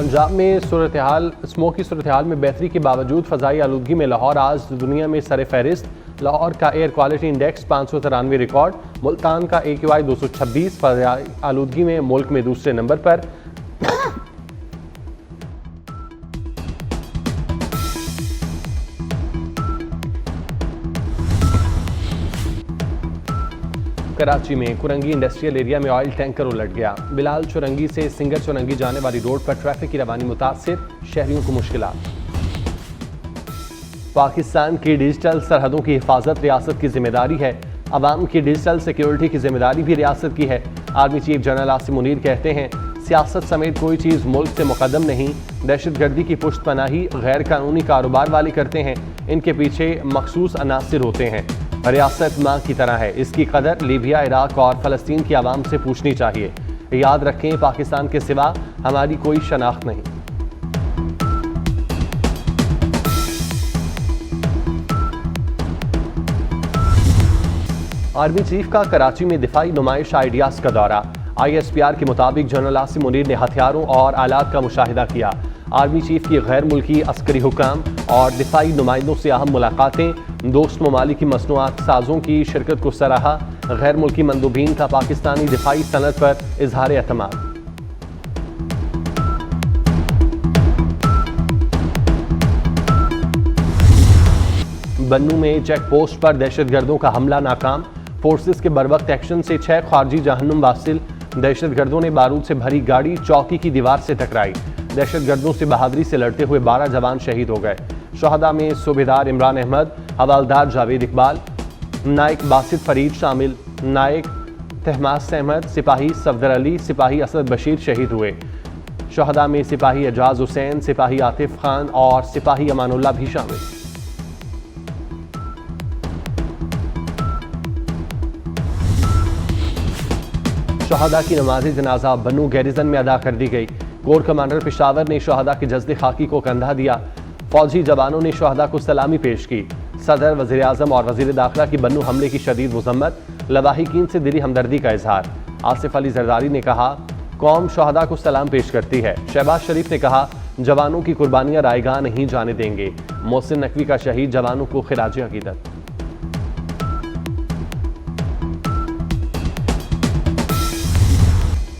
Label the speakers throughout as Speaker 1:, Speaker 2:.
Speaker 1: पंजाब में स्मोक की सूरत हाल में बेहतरी के बावजूद फ़ज़ाई आलूदगी में लाहौर आज दुनिया में सर फहरिस्त। लाहौर का air quality index 593 record, Multan का AQI 226 फ़ज़ाई आलूदगी में मुल्क में दूसरे नंबर पर। कराची में कुरंगी इंडस्ट्रियल एरिया में ऑयल टैंकर उलट गया। बिलाल चुरंगी से सिंगर चुरंगी जाने वाली रोड पर ट्रैफिक की रवानी मुतासिर, शहरियों को मुश्किलात। पाकिस्तान की डिजिटल सरहदों की हिफाजत रियासत की जिम्मेदारी है। अवाम की डिजिटल सिक्योरिटी की जिम्मेदारी भी रियासत की है। Army chief general Asim Munir कहते हैं, सियासत समेत कोई चीज़ मुल्क से मुकद्दम नहीं। दहशतगर्दी की पुष्ट पनाही गैर कानूनी कारोबार वाले करते हैं, इनके पीछे मखसूस अनासिर होते हैं। रियासत माँ की तरह है, इसकी कदर लीबिया, इराक और फ़लस्तीन की आवाम से पूछनी चाहिए। याद रखें, पाकिस्तान के सिवा हमारी कोई शनाख्त नहीं। आर्मी चीफ का कराची में दिफाई नुमाइश आइडियाज का दौरा। ISPR के मुताबिक जनरल आसिम मुनीर ने हथियारों और आलात का मुशाहिदा किया। आर्मी चीफ की गैर मुल्की अस्करी हुकाम और दिफाई नुमाइंदों से अहम मुलाकातें। दोस्त ममालिक की मसनूआत साजों की शिरकत को सराहा। गैर मुल्की मंदूबीन का पाकिस्तानी दिफाई सनत पर इजहार एतमाद। बन्नू में चेक पोस्ट पर दहशतगर्दों का हमला नाकाम। फोर्सेस के बरवक्त एक्शन से 6 खारजी जहन्नुम वासिल। दहशतगर्दों ने बारूद से भरी गाड़ी चौकी की दीवार से टकराई। दहशतगर्दों से बहादुरी से लड़ते हुए 12 जवान शहीद हो गए। शहदा में सूबेदार इमरान अहमद, हवालदार जावेद इकबाल, नायक बासित फरीद शामिल। नायक तहमास अहमद, सिपाही सफदर अली, सिपाही असद बशीर शहीद हुए। शहदा में सिपाही एजाज हुसैन, सिपाही आतिफ खान और सिपाही अमानुल्लाह भी शामिल। शहदा की नमाज जनाजा बन्नू गैरिजन में अदा कर दी गई। कोर कमांडर पेशावर ने शहदा के जज्दे खाकी को कंधा दिया। फौजी जवानों ने शहदा को सलामी पेश की। सदर, वज़ीर आज़म और वज़ीर दाखिला की बन्नू हमले की शदीद मज़म्मत। लवाहिकीन से दिली हमदर्दी का इजहार। आसिफ अली जरदारी ने कहा, कौम शहदा को सलाम पेश करती है। शहबाज शरीफ ने कहा, जवानों की कुर्बानियां रायगाह नहीं जाने देंगे। मोहसिन नकवी का शहीद जवानों को खिराज अकीदत।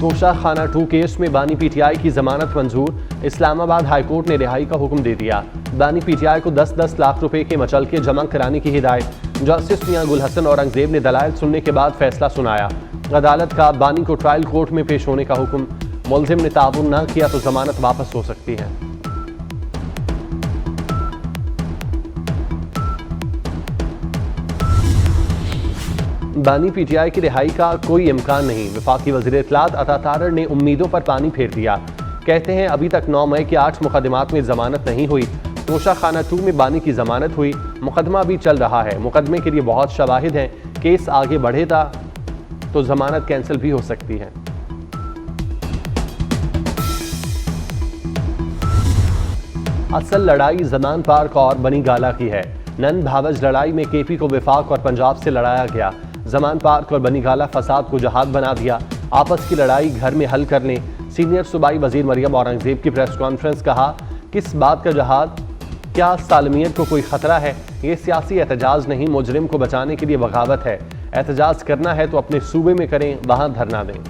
Speaker 1: तोशा खाना 2 केस में बानी PTI की जमानत मंजूर। इस्लामाबाद हाईकोर्ट ने रिहाई का हुक्म दे दिया। बानी PTI को 10-10 लाख रुपए के मचलके जमा कराने की हिदायत। जस्टिस मियां गुल हसन औरंगजेब ने दलाइल सुनने के बाद फैसला सुनाया। अदालत का बानी को ट्रायल कोर्ट में पेश होने का हुक्म। मुलजिम ने ताउन न किया तो जमानत वापस हो सकती है। बानी PTI की रिहाई का कोई इम्कान नहीं। वफाकी वज़ीर इत्तलात अता तारड़ ने उम्मीदों पर पानी फेर दिया। कहते हैं, अभी तक 9 मई के 8 मुकदमात में जमानत नहीं हुई। तोशा खाना 2 में बानी की जमानत हुई। मुकदमा भी चल रहा है। मुकदमे के लिए बहुत शवाहिद हैं। केस आगे बढ़ेगा तो जमानत कैंसिल भी हो सकती है। असल लड़ाई जमान पार्क और बनी गाला की है। नंद भावज लड़ाई में KP को वफाक और पंजाब से लड़ाया गया। जमान पार्क और बनी गाला फसाद को जहाद बना दिया। आपस की लड़ाई घर में हल कर लें। सीनियर सूबाई वजीर मरियम औरंगजेब की प्रेस कॉन्फ्रेंस। कहा, किस बात का जहाद? क्या सालमियत को कोई खतरा है? ये सियासी एहतजाज नहीं, मुजरिम को बचाने के लिए बगावत है। एहतजाज करना है तो अपने सूबे में करें, वहां धरना दें।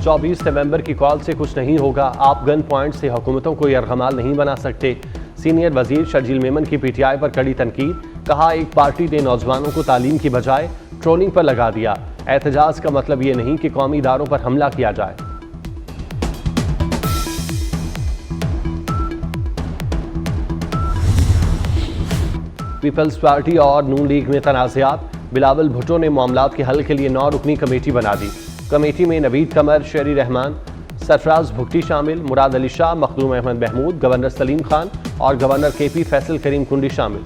Speaker 1: चौबीस नवंबर की कॉल से कुछ नहीं होगा। आप गन पॉइंट से हुकूमतों को यरगमाल नहीं बना सकते। सीनियर वजीर शर्जील मेमन की PTI पर कड़ी तनकीद। कहा, एक पार्टी ने नौजवानों को तालीम की बजाय ट्रोलिंग पर लगा दिया। एहतजाज का मतलब ये नहीं कि कौमी इदारों पर हमला किया जाए। पीपल्स पार्टी और नून लीग में तनाज़ात। बिलावल भुट्टो ने मामलात के हल के लिए 9 रुकनी कमेटी बना दी। कमेटी में नवीद कमर, शेरी रहमान, सरफराज भुगटी शामिल। मुराद अली शाह, मखदूम अहमद महमूद, गवर्नर सलीम खान और गवर्नर KP फैसल करीम कुंडी शामिल।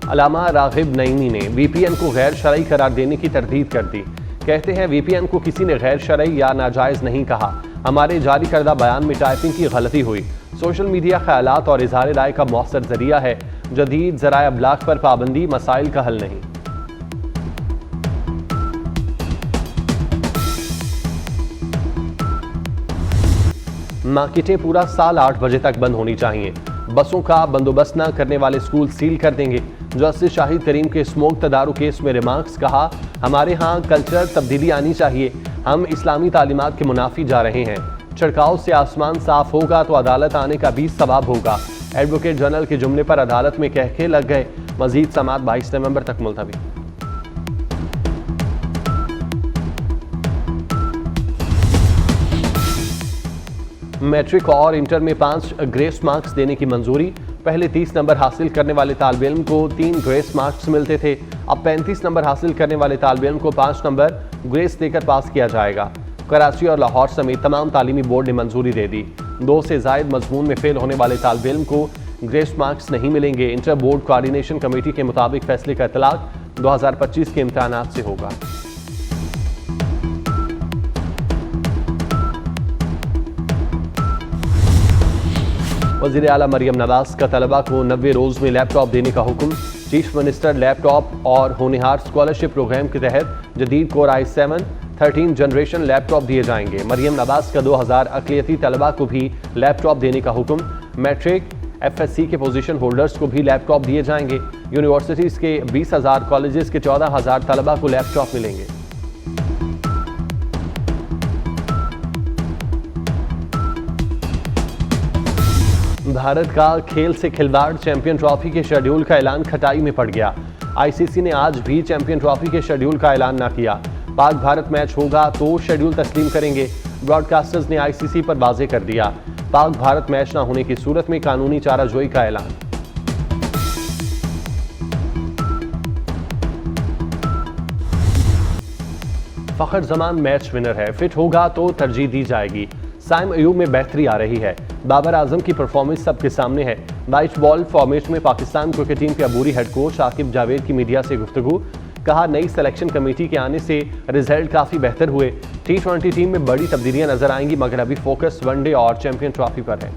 Speaker 1: अलामा रागिब नईमी ने VPN को गैर शरई करार देने की तरदीद कर दी। कहते हैं, VPN को किसी ने गैर शरई या नाजायज नहीं कहा। हमारे जारी करदा बयान में टाइपिंग की गलती हुई। सोशल मीडिया ख्यालात और इजहार राय का मौसर जरिया है। जदीद ज़राए अबलाग पर पाबंदी मसाइल का हल नहीं। मार्केटें पूरा साल 8 बजे तक बंद होनी चाहिए। बसों का बंदोबस्त न करने वाले स्कूल सील कर देंगे। जस्टिस शाहिद करीम के स्मोक तदारू केस में रिमार्क्स, कहा हमारे यहाँ कल्चर तब्दीली आनी चाहिए, हम इस्लामी तालीमात के मुनाफी जा रहे हैं। छिड़काव से आसमान साफ होगा तो अदालत आने का भी सवाब होगा। एडवोकेट जनरल के जुमले पर अदालत में कहके लग गए। मजीद समाअत 22 नवंबर तक मुलतवी। मैट्रिक और इंटर में 5 ग्रेस मार्क्स देने की मंजूरी। पहले 30 नंबर हासिल करने वाले तालिब इल्म को 3 ग्रेस मार्क्स मिलते थे। अब 35 नंबर हासिल करने वाले तालिब इल्म को 5 नंबर ग्रेस देकर पास किया जाएगा। कराची और लाहौर समेत तमाम तालीमी बोर्ड ने मंजूरी दे दी। 2 से ज़ायद मजमून में फेल होने वाले तालिब इल्म को ग्रेस मार्क्स नहीं मिलेंगे। इंटर बोर्ड कोऑर्डिनेशन कमेटी के मुताबिक फैसले का इतलाक 2025 के इम्तहानात से होगा। वज़ीर आला मरियम नवाज का तलबा को 90 रोज़ में लैपटॉप देने का हुक्म। चीफ मिनिस्टर लैपटॉप और होनहार स्कॉलरशिप प्रोग्राम के तहत जदीद कोर i7 13 जनरेशन लैपटॉप दिए जाएंगे। मरियम नवाज का 2000 अक़लियती तलबा को भी लैपटॉप देने का हुक्म। मैट्रिक FSC के पोजीशन होल्डर्स को भी लैपटॉप दिए जाएंगे। यूनिवर्सिटीज़ के 20,000, कॉलेजेस के 14,000 तलबा को लैपटॉप मिलेंगे। भारत का खेल से खिलवाड़ चैंपियन ट्रॉफी के शेड्यूल का ऐलान खटाई में पड़ गया। ICC ने आज भी चैंपियन ट्रॉफी के शेड्यूल का ऐलान न किया। पाक भारत मैच होगा तो शेड्यूल तस्लीम करेंगे। ब्रॉडकास्टर्स ने ICC पर वाज़ेह कर दिया। पाक भारत मैच न होने की सूरत में कानूनी चाराजोई का ऐलान। फखर जमान मैच विनर है, फिट होगा तो तरजीह दी जाएगी। साइम अयूब में बेहतरी आ रही है। बाबर आजम की परफॉर्मेंस सबके सामने है। 22 बॉल फॉर्मेट में पाकिस्तान क्रिकेट टीम के अबूरी हेड कोच आकिब जावेद की मीडिया से गुफ्तगू, कहा नई सिलेक्शन कमेटी के आने से रिजल्ट काफ़ी बेहतर हुए। T20 टीम में बड़ी तब्दीलियां नजर आएंगी मगर अभी फोकस वनडे और चैंपियन ट्रॉफी पर है।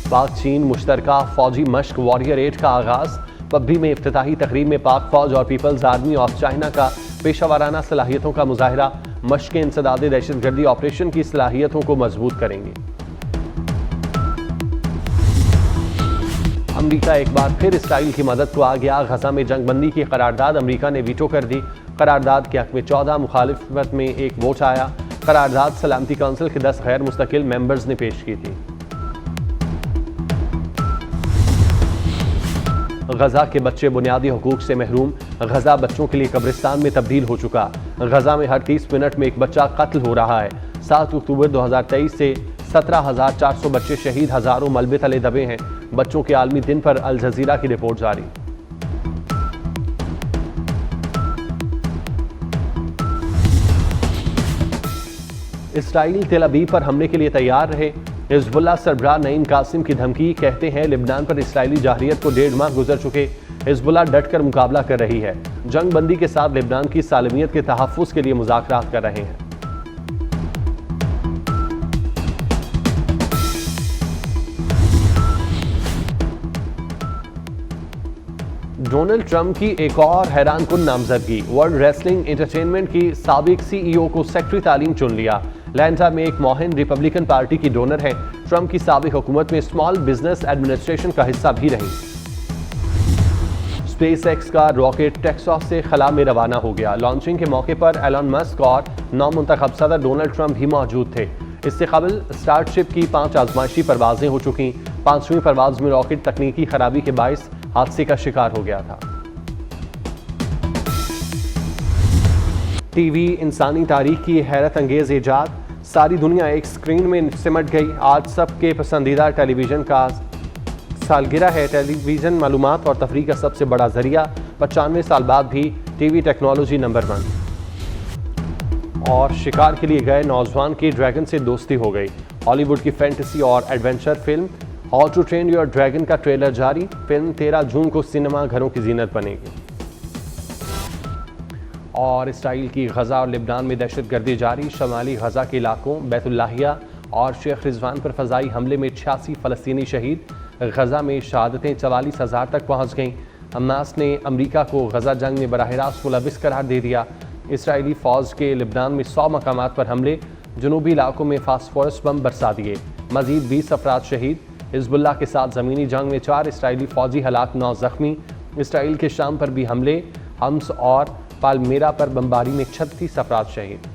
Speaker 1: पाक चीन मुश्तरका फौजी मश्क वॉरियर 8 का आगाज। पब्बी में इफ्तिताही तकरीब में पाक फौज और पीपल्स आर्मी ऑफ चाइना का पेशावराना सलाहियतों का मुजाहिरा। मश्क़ें इंसदाद दहशतगर्दी ऑपरेशन की सलाहियतों को मजबूत करेंगी। अमरीका एक बार फिर इसराइल की मदद को आ गया। गजा में जंगबंदी की करारदाद अमरीका ने वीटो कर दी। करारदाद के हक में 14, मुखालिफत में 1 वोट आया। करारदाद सलामती काउंसिल के 10 गैर मुस्तकिल मेंबर्स ने पेश की थी। गजा के बच्चे बुनियादी हुकूक से महरूम। गजा बच्चों के लिए कब्रिस्तान में तब्दील हो चुका। गजा में हर 30 मिनट में एक बच्चा कत्ल हो रहा है। 7 अक्टूबर 2023 से 17,400 बच्चे शहीद, हजारों मलबे तले दबे हैं। बच्चों के आलमी दिन पर अल जजीरा की रिपोर्ट जारी। इसराइल तेल अवीव पर हमले के लिए तैयार रहे। हिजबुल्लाह सरबराह नईम कासिम की धमकी, कहते हैं लिबनान पर इसराइली जाहिरियत को 1.5 माह गुजर चुके। हिजबुल्लाह डट कर मुकाबला कर रही है। जंग बंदी के साथ लिबनान की सालमियत के तहफ़्फ़ुज़ के लिए मुज़ाकरात कर रहे हैं। डोनाल्ड ट्रंप की एक और हैरानकुन नामजदगी। वर्ल्ड रेसलिंग एंटरटेनमेंट की साबिक CEO को सेक्रेटरी तालीम चुन लिया। एटलांटा में एक मोहन रिपब्लिकन पार्टी की डोनर है। ट्रंप की साबिक हुकूमत में स्मॉल बिजनेस एडमिनिस्ट्रेशन का हिस्सा भी रही। SpaceX का रॉकेट टेक्सास से खला में रवाना हो गया। लॉन्चिंग के मौके पर एलन मस्क और नौमुंतखब सदर डोनाल्ड ट्रंप भी मौजूद थे। इससे कबल स्टारशिप की 5 आजमाइशी परवाजें हो चुकी। 5वीं परवाज में रॉकेट तकनीकी खराबी के बायस हादसे का शिकार हो गया था। टीवी इंसानी तारीख की हैरत अंगेज ईजाद। सारी दुनिया एक स्क्रीन में सिमट गई। आज सबके पसंदीदा टेलीविज़न का सालगिरह है। टेलीविज़न मालूमात और तफरीह का सबसे बड़ा जरिया। 95 साल बाद भी टीवी टेक्नोलॉजी नंबर 1। और शिकार के लिए गए नौजवान की ड्रैगन से दोस्ती हो गई। हॉलीवुड की फैंटेसी और adventure film how to train your dragon का ट्रेलर जारी। फिल्म 13 जून को सिनेमा घरों की जीनत बनेगी। और इसराइल की गजा और लिबनान में दहशत गर्दी जारी। शमाली गजा के इलाकों बैतुल्लाहिया और शेख रिजवान पर फ़ज़ाई हमले में 86 फ़लस्तीनी शहीद। गजा में शहादतें 44,000 तक पहुँच गईं। हमास ने अमरीका को गजा जंग में बराह रास्त मुलविस करार दे दिया। इसराइली फ़ौज के लिबनान में 100 मकामात पर हमले, जनूबी इलाकों में फास्फोरस बम बरसा दिए। मज़ीद 20 अफराद शहीद। हिज़्बुल्लाह के साथ ज़मीनी जंग में 4 इसराइली फ़ौजी हलाक, 9 ज़ख्मी। इसराइल के शाम पर भी हमले, हम्स और पालमेरा पर बमबारी में 36 अफराद शहीद।